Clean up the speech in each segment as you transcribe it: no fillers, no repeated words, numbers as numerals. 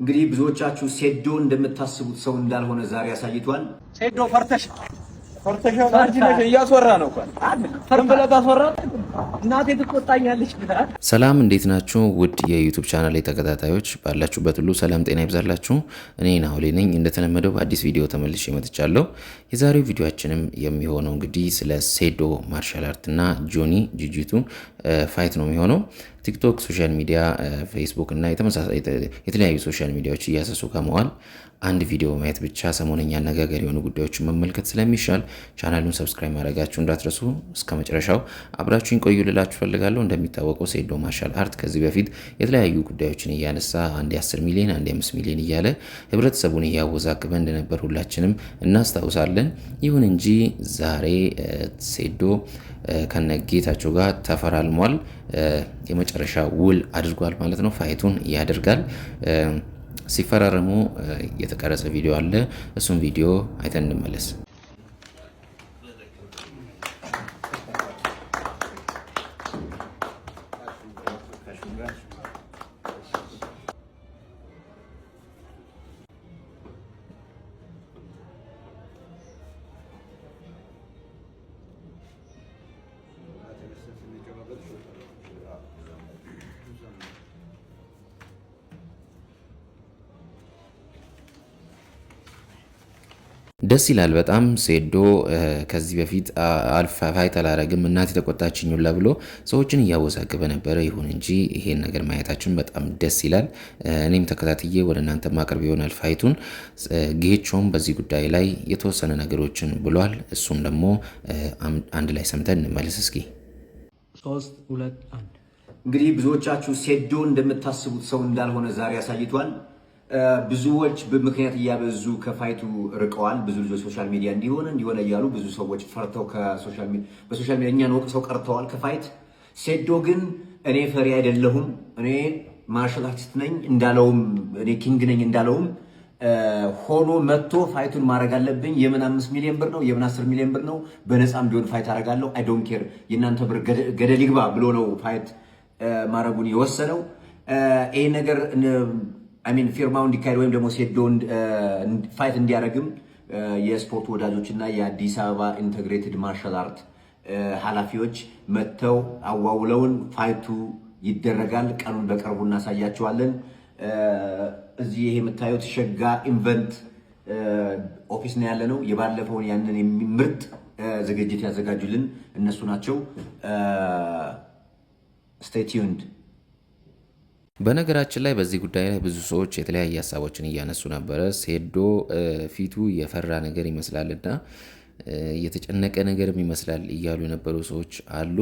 እንግዲህ ብዙዎቻችሁ ሴዶ እንደምታስቡት ሰው እንዳልሆነ ዛሬ አሳይቷል። ሴዶ ፈርተሽ እያስወራ ነው እናቴ ትቆጣኛለች ብለህ። ሰላም እንዴት ናችሁ? ውድ የዩቲዩብ ቻናል ተከታታዮች ባላችሁበት ሁሉ ሰላም ጤና ይብዛላችሁ። እኔ ናሆሌ ነኝ። እንደተለመደው በአዲስ ቪዲዮ ተመልሼ መጥቻለሁ። የዛሬው ቪዲዮአችንም የሚሆነው እንግዲህ ስለ ሴዶ ማርሻል አርት እና ጆኒ ጂጂቱ ፋይት ነው የሚሆነው። ቲክቶክ፣ ሶሻል ሚዲያ፣ ፌስቡክ እና የተለያዩ ሶሻል ሚዲያዎች እያሰሱ ከመዋል አንድ ቪዲዮ ማየት ብቻ ሰሞነኛ አነጋጋሪ የሆኑ ጉዳዮችን መመልከት ስለሚሻል ቻናሉን ሰብስክራይብ ማድረጋችሁ እንዳትረሱ። እስከ መጨረሻው አብራችሁኝ ቆዩ ልላችሁ ፈልጋለሁ። እንደሚታወቀው ሴዶ ማርሻል አርት ከዚህ በፊት የተለያዩ ጉዳዮችን እያነሳ አንድ 10 ሚሊዮን አንድ 5 ሚሊዮን እያለ ህብረተሰቡን እያወዛገበ እንደነበር ሁላችንም እናስታውሳለን። ይሁን እንጂ ዛሬ ሴዶ ከነጌታቸው ጋር ተፈራልሟል። የመጨረሻ ውል አድርጓል ማለት ነው። ፋይቱን ያደርጋል። ሲፈራረሙ የተቀረጸ ቪዲዮ አለ። እሱን ቪዲዮ አይተን እንመለስ። ደስ ይላል በጣም። ሴዶ ከዚህ በፊት አልፋ ፋይት አላረግም እናት የተቆጣችኝ ሁላ ብሎ ሰዎችን እያወዛገበ ነበረ። ይሁን እንጂ ይሄን ነገር ማየታችን በጣም ደስ ይላል። እኔም ተከታትዬ ወደ እናንተ ማቅረብ ይሆናል ፋይቱን። ጌቾም በዚህ ጉዳይ ላይ የተወሰነ ነገሮችን ብሏል። እሱም ደግሞ አንድ ላይ ሰምተን እንመለስ እስኪ። 3 2 1 እንግዲህ ብዙዎቻችሁ ሴዶ እንደምታስቡት ሰው እንዳልሆነ ዛሬ አሳይቷል። ብዙዎች በምክንያት እያበዙ ከፋይቱ ርቀዋል። ብዙ ልጆች ሶሻል ሚዲያ እንዲሆነ እያሉ ብዙ ሰዎች ፈርተው በሶሻል ሚዲያ እኛን ወቅሰው ቀርተዋል ከፋይት። ሴዶ ግን እኔ ፈሪ አይደለሁም፣ እኔ ማርሻል አርቲስት ነኝ እንዳለውም እኔ ኪንግ ነኝ እንዳለውም ሆኖ መጥቶ ፋይቱን ማድረግ አለብኝ። የምን 5 ሚሊዮን ብር ነው የምን 10 ሚሊዮን ብር ነው በነፃም ቢሆን ፋይት አደርጋለሁ። አይ ዶንት ኬር የእናንተ ብር ገደል ይግባ ብሎ ነው ፋይት ማድረጉን የወሰነው። ይሄ ነገር ፊርማው እንዲካሄድ ወይም ደግሞ ሴዶ ፋይት እንዲያደርግም የስፖርት ወዳጆችና የአዲስ አበባ ኢንተግሬትድ ማርሻል አርት ኃላፊዎች መጥተው አዋውለውን ፋይቱ ይደረጋል። ቀኑን በቅርቡ እናሳያቸዋለን። እዚህ ይሄ የምታዩት ሸጋ ኢንቨንት ኦፊስ ነው ያለ ነው። የባለፈውን ያንን ምርጥ ዝግጅት ያዘጋጁልን እነሱ ናቸው። ስቴይ ቲዩንድ። በነገራችን ላይ በዚህ ጉዳይ ላይ ብዙ ሰዎች የተለያየ ሀሳቦችን እያነሱ ነበረ። ሴዶ ፊቱ የፈራ ነገር ይመስላልና የተጨነቀ ነገርም ይመስላል እያሉ የነበሩ ሰዎች አሉ።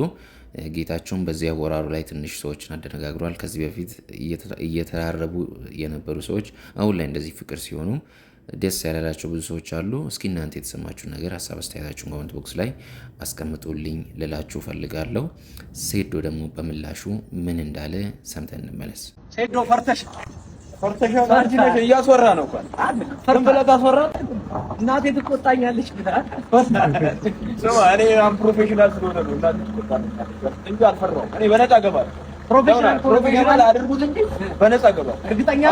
ጌታቸውም በዚያ ወራሩ ላይ ትንሽ ሰዎችን አደነጋግሯል። ከዚህ በፊት እየተራረቡ የነበሩ ሰዎች አሁን ላይ እንደዚህ ፍቅር ሲሆኑ ደስ ያላላቸው ብዙ ሰዎች አሉ። እስኪ እናንተ የተሰማችሁን ነገር ሀሳብ አስተያየታችሁን ኮሜንት ቦክስ ላይ አስቀምጡልኝ ልላችሁ ፈልጋለሁ። ሴዶ ደግሞ በምላሹ ምን እንዳለ ሰምተን እንመለስ። ሴዶ ፈርተሽ እያስወራ ነው እናቴ ትቆጣኛለች ብለህ። እኔ ፕሮፌሽናል ስለሆነ ነው እናቴ ትቆጣኛለች እንጂ አልፈራሁም። እኔ በነፃ እገባለሁ። ፕሮፌሽናል አድርጉት እንጂ በነፃ እገባለሁ። እርግጠኛ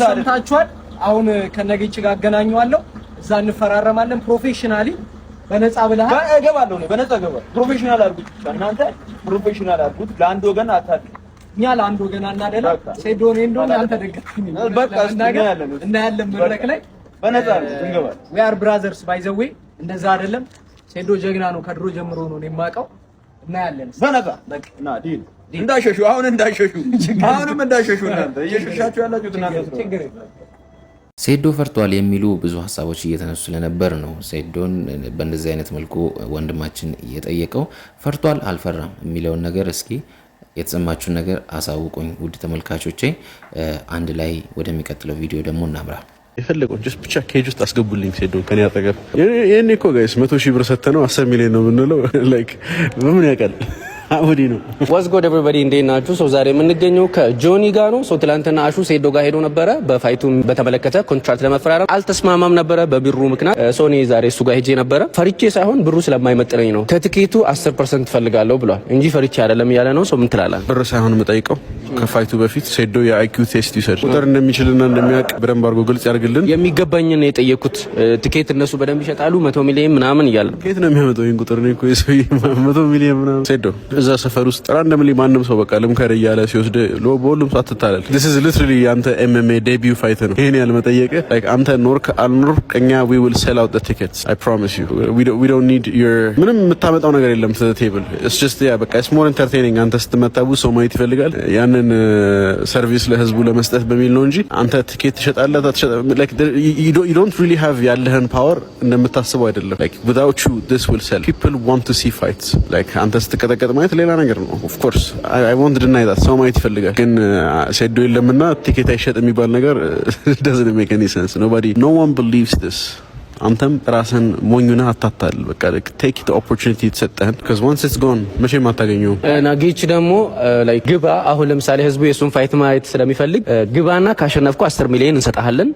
ሰምታችኋል። አሁን ከነገጭ ጋር አገናኘዋለሁ። እዛ እንፈራረማለን። ፕሮፌሽናሊ በነፃ ብለህ እገባለሁ። እኔ በነፃ እገባለሁ። ፕሮፌሽናል አድርጉት እናንተ ፕሮፌሽናል አድርጉት። ለአንድ ወገን አታድርጉ። እኛ ለአንድ ወገን አናደላ። ሴዶኔ እንደሆነ አንተ ደጋፊ ነኝ። በቃ እናያለን መድረክ ላይ በነፃ እንገባለን። we are brothers by the way። እንደዛ አይደለም። ሴዶ ጀግና ነው። ከድሮ ጀምሮ ነው የማውቀው። እናያለን በነፃ በቃ እና ዲል እንዳሸሹ አሁንም እንዳሸሹ እናንተ እየሸሻችሁ ያላችሁት እናንተ። ሴዶ ፈርቷል የሚሉ ብዙ ሀሳቦች እየተነሱ ስለነበር ነው ሴዶን በእንደዚህ አይነት መልኩ ወንድማችን እየጠየቀው። ፈርቷል አልፈራም የሚለውን ነገር እስኪ የተሰማችሁን ነገር አሳውቁኝ ውድ ተመልካቾቼ። አንድ ላይ ወደሚቀጥለው ቪዲዮ ደግሞ እናምራ። የፈለገው ጀስት ብቻ ኬጅ ውስጥ አስገቡልኝ ሴዶ ከኔ አጠገብ። ይሄኔ እኮ ጋይስ 100,000 ብር ሰተነው 10 ሚሊዮን ነው የምንለው። ላይክ በምን ያውቃል አውዲ ነው። ዋዝ ጎድ ኤቨሪባዲ እንዴት ናችሁ? ሶ ዛሬ የምንገኘው ከጆኒ ጋር ነው። ሶ ትላንትና አሹ ሴዶ ጋር ሄዶ ነበረ በፋይቱን በተመለከተ ኮንትራክት ለመፈራረም አልተስማማም ነበረ በብሩ ምክንያት። ሶ እኔ ዛሬ እሱ ጋር ሄጄ ነበረ። ፈርቼ ሳይሆን ብሩ ስለማይመጥነኝ ነው። ከትኬቱ 10% ፈልጋለሁ ብሏል እንጂ ፈርቼ አይደለም እያለ ነው። ሶ ምን ትላለህ? ብር ሳይሆን የምጠይቀው ከፋይቱ በፊት ሴዶ የአይኪው ቴስት ይሰድ ቁጥር እንደሚችልና እንደሚያውቅ በደንብ አድርጎ ግልጽ ያርግልን። የሚገባኝን ነው የጠየኩት። ትኬት እነሱ በደንብ ይሸጣሉ 100 ሚሊዮን ምናምን እያለ ከየት ነው የሚያመጣው ይሄን ቁጥር? ነው እኮ የሰውዬ 100 ሚሊዮን ምናምን ሴዶ እዛ ሰፈር ውስጥ ራንደምሊ ማንም ሰው በቃ ልምከር እያለ ሲወስድ በሁሉም ሰው አትታለል። this is literally አንተ MMA debut fight ነው። ይሄን ያህል መጠየቅ like አንተ ኖርክ አልኖርክ እኛ we will sell out the tickets I promise you we don't need your ምንም የምታመጣው ነገር የለም to the table it's just yeah በቃ it's more entertaining አንተ ስትመታቡ ሰው ማየት ይፈልጋል ያንን ሰርቪስ ለህዝቡ ለመስጠት በሚል ነው እንጂ አንተ ቲኬት ትሸጣለህ like you don't really have ያለህን ፓወር እንደምታስበው አይደለም like without you this will sell people want to see fights like አንተ ስትቀጠቀጥ ማየት ሌላ ነገር ነው of course I won't deny that ሰው ማየት ይፈልጋል ግን ሴዶ የለምና ቲኬት አይሸጥ የሚባል ነገር doesn't make any sense no one believes this አንተም ራስን ሞኙና አታታል በቃ take the opportunity ተሰጠህን because once it's gone መቼም አታገኘው ናጊች ደግሞ like ግባ አሁን ለምሳሌ ህዝቡ የሱን ፋይት ማየት ስለሚፈልግ ግባና ካሸነፍኩ 10 ሚሊዮን እንሰጣለን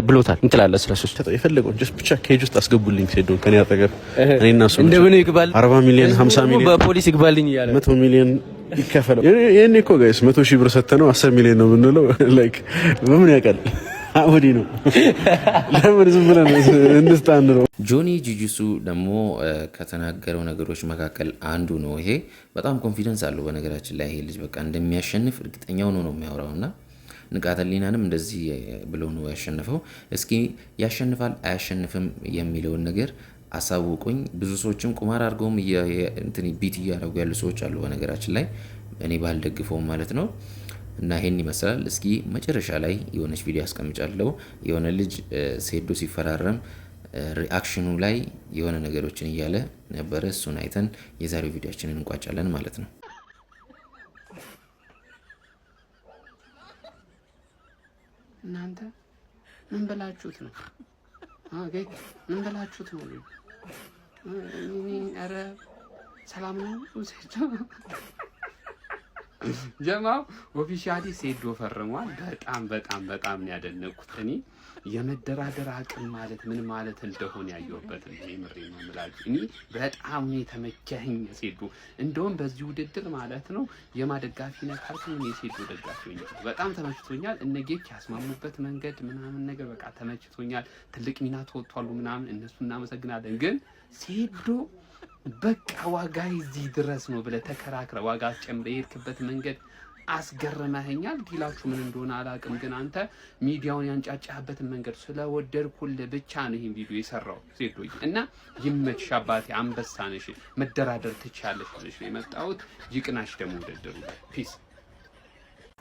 ብሎታል እንትላለህ ስለሱ የፈለገው just ብቻ ኬጅ ውስጥ አስገቡልኝ ሴዶ ከኔ አጠገብ እኔና እሱ እንደምን ይግባል 40 ሚሊዮን 50 ሚሊዮን በፖሊስ ይግባልኝ ይያለ 100 ሚሊዮን ይከፈለው የኔ እኮ ጋይስ 100 ሺህ ብር ሰጥተነው 10 ሚሊዮን ነው የምንለው like በምን ያውቃል አውዲ ነው ለምን ዝም ብለን እንስታን ነው። ጆኒ ጂጂሱ ደግሞ ከተናገረው ነገሮች መካከል አንዱ ነው ይሄ። በጣም ኮንፊደንስ አለው በነገራችን ላይ ይሄ ልጅ በቃ እንደሚያሸንፍ እርግጠኛው ነው የሚያወራውና ንቃተ ህሊናንም እንደዚህ ብሎ ነው ያሸነፈው። እስኪ ያሸንፋል አያሸንፍም የሚለውን ነገር አሳውቁኝ። ብዙ ሰዎችም ቁማር አድርገውም እንትን ቢት እያደረጉ ያሉ ሰዎች አሉ በነገራችን ላይ እኔ ባልደግፈውም ማለት ነው። እና ይሄን ይመስላል። እስኪ መጨረሻ ላይ የሆነች ቪዲዮ አስቀምጫለሁ። የሆነ ልጅ ሴዶ ሲፈራረም ሪአክሽኑ ላይ የሆነ ነገሮችን እያለ ነበረ። እሱን አይተን የዛሬው ቪዲዮአችንን እንቋጫለን ማለት ነው። እናንተ ምን በላችሁት ነው? ምን በላችሁት ነው? ኧረ ሰላም ነው ጀማው ኦፊሻሊ ሴዶ ፈርሟል። በጣም ያደነኩት እኔ የመደራደር አቅም ማለት ምን ማለት እንደሆነ ያየሁበት ነው። ምሬ ነው የምላችሁ እኔ በጣም ነው የተመቸኝ ሴዶ። እንደውም በዚህ ውድድር ማለት ነው የማደጋፊ ነካርኩ ነው ሴዶ ደጋፊ ነኝ። በጣም ተመችቶኛል። እነጌክ ያስማሙበት መንገድ ምናምን ነገር በቃ ተመችቶኛል። ትልቅ ሚና ተወጥቷሉ ምናምን እነሱ እናመሰግናለን። ግን ሴዶ በቃ ዋጋ እዚህ ድረስ ነው ብለህ ተከራክረ ዋጋ ጨምረ የሄድክበት መንገድ አስገርመኸኛል። ዲላችሁ ምን እንደሆነ አላውቅም፣ ግን አንተ ሚዲያውን ያንጫጫህበትን መንገድ ስለወደድኩልህ ብቻ ነው ይሄን ቪዲዮ የሰራው ሴዶይ እና ይመችሽ አባቴ፣ አንበሳ ነሽ፣ መደራደር ትችያለሽ ብለሽ ነው የመጣሁት። ይቅናሽ ደግሞ ውድድሩ ፒስ።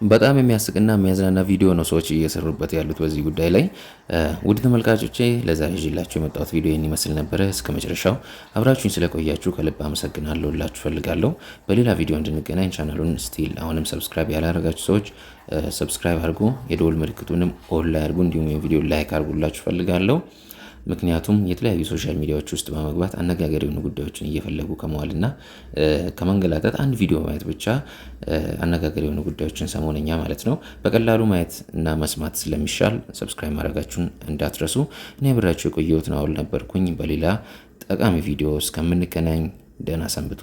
በጣም የሚያስቅና የሚያዝናና ቪዲዮ ነው ሰዎች እየሰሩበት ያሉት በዚህ ጉዳይ ላይ። ውድ ተመልካቾቼ ለዛሬ ይዤላችሁ የመጣሁት ቪዲዮ ይህን ይመስል ነበረ። እስከ መጨረሻው አብራችሁኝ ስለቆያችሁ ከልብ አመሰግናለሁ ላችሁ ፈልጋለሁ። በሌላ ቪዲዮ እንድንገናኝ ቻናሉን ስቲል አሁንም ሰብስክራይብ ያላደረጋችሁ ሰዎች ሰብስክራይብ አድርጉ፣ የደወል ምልክቱንም ኦል ላይ አድርጉ፣ እንዲሁም የቪዲዮ ላይክ አድርጉላችሁ ፈልጋለሁ። ምክንያቱም የተለያዩ ሶሻል ሚዲያዎች ውስጥ በመግባት አነጋጋሪ የሆኑ ጉዳዮችን እየፈለጉ ከመዋልና ከመንገላታት አንድ ቪዲዮ ማየት ብቻ አነጋጋሪ የሆኑ ጉዳዮችን ሰሞነኛ ማለት ነው በቀላሉ ማየት እና መስማት ስለሚሻል ሰብስክራይብ ማድረጋችሁን እንዳትረሱ። እኔ አብራችሁ የቆየሁት ናኦል ነበርኩኝ። በሌላ ጠቃሚ ቪዲዮ እስከምንገናኝ ደህና ሰንብቱ።